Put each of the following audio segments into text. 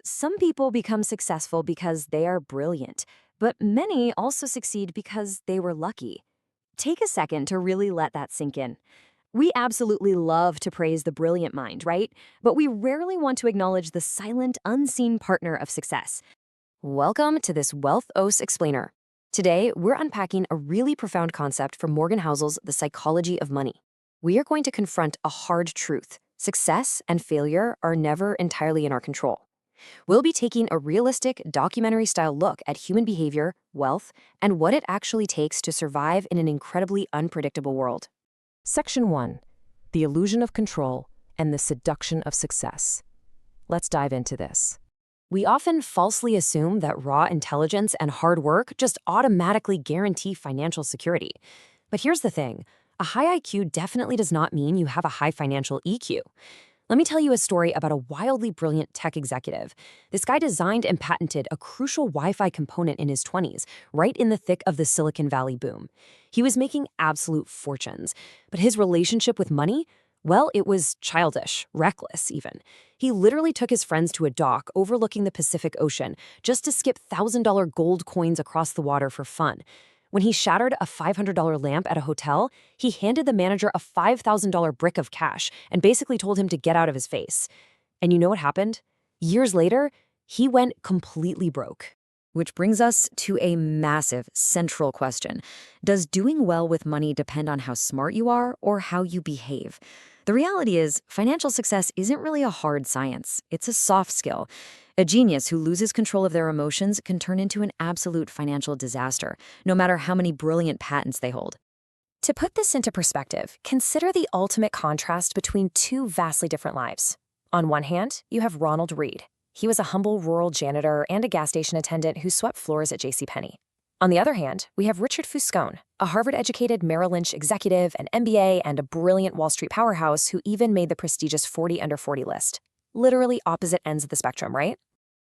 Some people become successful because they are brilliant, but many also succeed because they were lucky. Take a second to really let that sink in. We absolutely love to praise the brilliant mind, right? But we rarely want to acknowledge the silent, unseen partner of success. Welcome to this Wealth OS Explainer. Today, we're unpacking a really profound concept from Morgan Housel's The Psychology of Money. We are going to confront a hard truth. Success and failure are never entirely in our control. We'll be taking a realistic, documentary-style look at human behavior, wealth, and what it actually takes to survive in an incredibly unpredictable world. Section 1. The Illusion of Control and the Seduction of Success. Let's dive into this. We often falsely assume that raw intelligence and hard work just automatically guarantee financial security. But here's the thing. A high IQ definitely does not mean you have a high financial EQ. Let me tell you a story about a wildly brilliant tech executive. This guy designed and patented a crucial Wi-Fi component in his 20s, right in the thick of the Silicon Valley boom. He was making absolute fortunes, but his relationship with money, well, it was childish, reckless even. He literally took his friends to a dock overlooking the Pacific Ocean just to skip $1,000 gold coins across the water for fun. When he shattered a $500 lamp at a hotel, he handed the manager a $5,000 brick of cash and basically told him to get out of his face. And you know what happened? Years later, he went completely broke. Which brings us to a massive central question. Does doing well with money depend on how smart you are or how you behave? The reality is, financial success isn't really a hard science. It's a soft skill. A genius who loses control of their emotions can turn into an absolute financial disaster, no matter how many brilliant patents they hold. To put this into perspective, consider the ultimate contrast between two vastly different lives. On one hand, you have Ronald Read. He was a humble rural janitor and a gas station attendant who swept floors at JCPenney. On the other hand, we have Richard Fuscone, a Harvard-educated Merrill Lynch executive, an MBA, and a brilliant Wall Street powerhouse who even made the prestigious 40 Under 40 list. Literally opposite ends of the spectrum, right?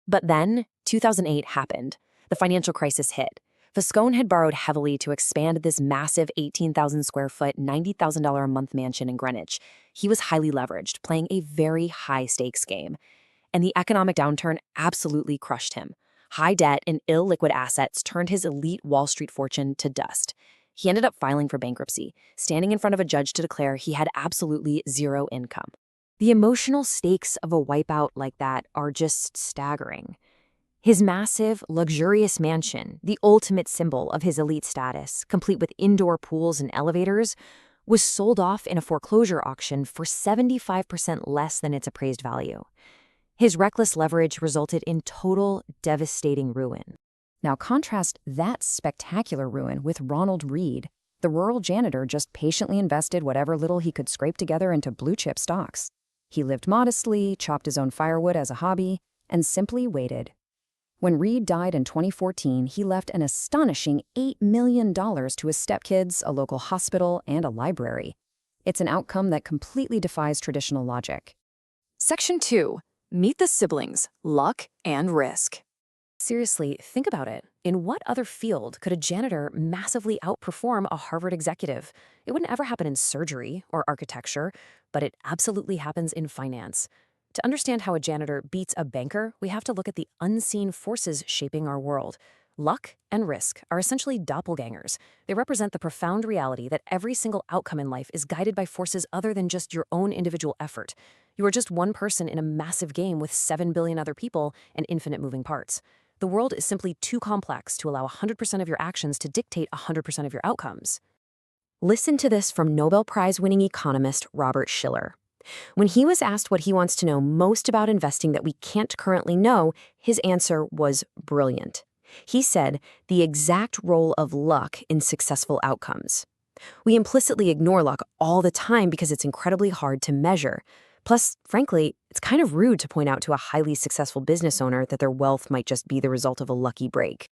But then, 2008 happened. The financial crisis hit. Fuscone had borrowed heavily to expand this massive 18,000 square foot, $90,000 a month mansion in Greenwich. He was highly leveraged, playing a very high-stakes game. And the economic downturn absolutely crushed him. High debt and illiquid assets turned his elite Wall Street fortune to dust. He ended up filing for bankruptcy, standing in front of a judge to declare he had absolutely zero income. The emotional stakes of a wipeout like that are just staggering. His massive, luxurious mansion, the ultimate symbol of his elite status, complete with indoor pools and elevators, was sold off in a foreclosure auction for 75% less than its appraised value. His reckless leverage resulted in total, devastating ruin. Now contrast that spectacular ruin with Ronald Read. The rural janitor just patiently invested whatever little he could scrape together into blue-chip stocks. He lived modestly, chopped his own firewood as a hobby, and simply waited. When Read died in 2014, he left an astonishing $8 million to his stepkids, a local hospital, and a library. It's an outcome that completely defies traditional logic. Section 2. Meet the siblings, luck and risk. Seriously, think about it. In what other field could a janitor massively outperform a Harvard executive? It wouldn't ever happen in surgery or architecture, but it absolutely happens in finance. To understand how a janitor beats a banker, we have to look at the unseen forces shaping our world. Luck and risk are essentially doppelgangers. They represent the profound reality that every single outcome in life is guided by forces other than just your own individual effort. You are just one person in a massive game with 7 billion other people and infinite moving parts. The world is simply too complex to allow 100% of your actions to dictate 100% of your outcomes. Listen to this from Nobel Prize-winning economist Robert Shiller. When he was asked what he wants to know most about investing that we can't currently know, his answer was brilliant. He said, the exact role of luck in successful outcomes. We implicitly ignore luck all the time because it's incredibly hard to measure. Plus, frankly, it's kind of rude to point out to a highly successful business owner that their wealth might just be the result of a lucky break.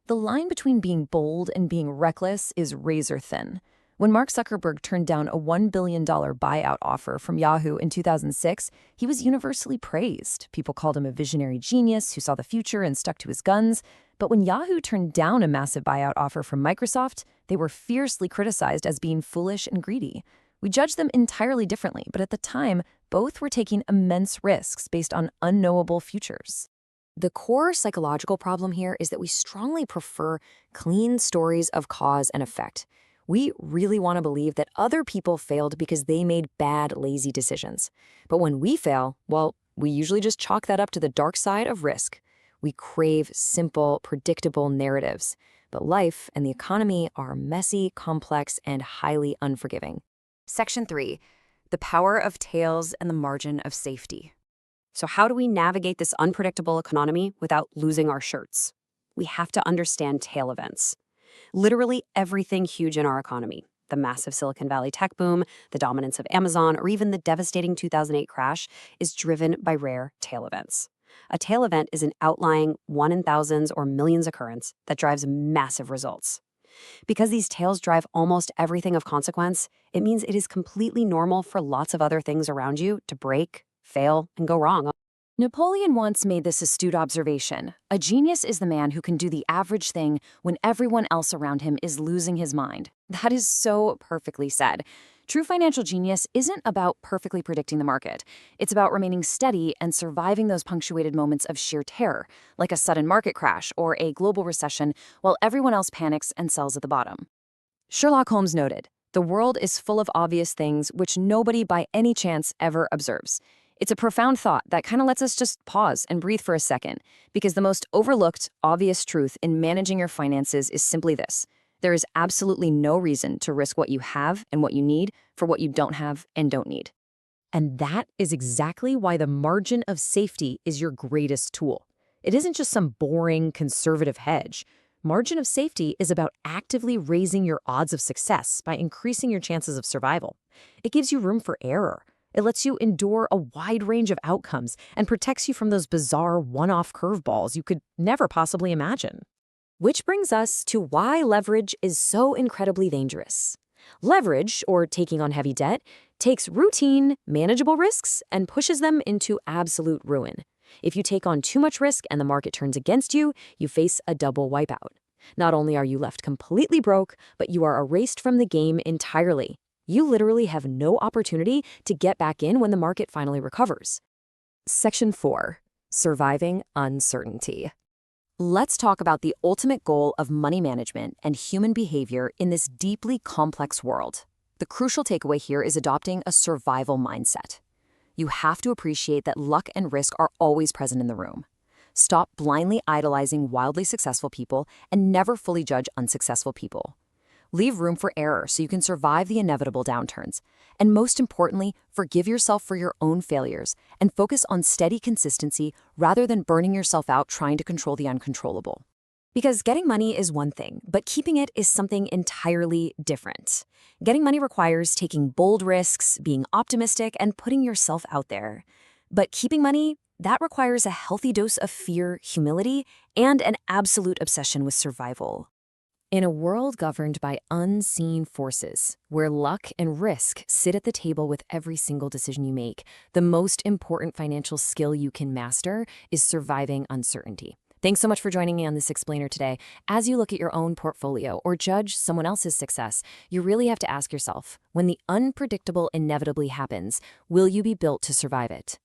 The line between being bold and being reckless is razor thin. When Mark Zuckerberg turned down a $1 billion buyout offer from Yahoo in 2006, he was universally praised. People called him a visionary genius who saw the future and stuck to his guns. But when Yahoo turned down a massive buyout offer from Microsoft, they were fiercely criticized as being foolish and greedy. We judge them entirely differently, but at the time, both were taking immense risks based on unknowable futures. The core psychological problem here is that we strongly prefer clean stories of cause and effect. We really want to believe that other people failed because they made bad, lazy decisions. But when we fail, well, we usually just chalk that up to the dark side of risk. We crave simple, predictable narratives. But life and the economy are messy, complex, and highly unforgiving. Section 3. The power of tails and the margin of safety. So how do we navigate this unpredictable economy without losing our shirts? We have to understand tail events. Literally everything huge in our economy, the massive Silicon Valley tech boom, the dominance of Amazon, or even the devastating 2008 crash, is driven by rare tail events. A tail event is an outlying one in thousands or millions occurrence that drives massive results. Because these tails drive almost everything of consequence, it means it is completely normal for lots of other things around you to break, fail, and go wrong. Napoleon once made this astute observation: a genius is the man who can do the average thing when everyone else around him is losing his mind. That is so perfectly said. True financial genius isn't about perfectly predicting the market. It's about remaining steady and surviving those punctuated moments of sheer terror, like a sudden market crash or a global recession, while everyone else panics and sells at the bottom. Sherlock Holmes noted, "The world is full of obvious things which nobody by any chance ever observes." It's a profound thought that kind of lets us just pause and breathe for a second, because the most overlooked, obvious truth in managing your finances is simply this: there is absolutely no reason to risk what you have and what you need for what you don't have and don't need. And that is exactly why the margin of safety is your greatest tool. It isn't just some boring, conservative hedge. Margin of safety is about actively raising your odds of success by increasing your chances of survival. It gives you room for error. It lets you endure a wide range of outcomes and protects you from those bizarre one-off curveballs you could never possibly imagine. Which brings us to why leverage is so incredibly dangerous. Leverage, or taking on heavy debt, takes routine, manageable risks and pushes them into absolute ruin. If you take on too much risk and the market turns against you, you face a double wipeout. Not only are you left completely broke, but you are erased from the game entirely. You literally have no opportunity to get back in when the market finally recovers. Section 4. Surviving uncertainty. Let's talk about the ultimate goal of money management and human behavior in this deeply complex world. The crucial takeaway here is adopting a survival mindset. You have to appreciate that luck and risk are always present in the room. Stop blindly idolizing wildly successful people and never fully judge unsuccessful people. Leave room for error so you can survive the inevitable downturns. And most importantly, forgive yourself for your own failures and focus on steady consistency rather than burning yourself out trying to control the uncontrollable. Because getting money is one thing, but keeping it is something entirely different. Getting money requires taking bold risks, being optimistic, and putting yourself out there. But keeping money, that requires a healthy dose of fear, humility, and an absolute obsession with survival. In a world governed by unseen forces, where luck and risk sit at the table with every single decision you make, the most important financial skill you can master is surviving uncertainty. Thanks so much for joining me on this explainer today. As you look at your own portfolio or judge someone else's success, you really have to ask yourself, when the unpredictable inevitably happens, will you be built to survive it?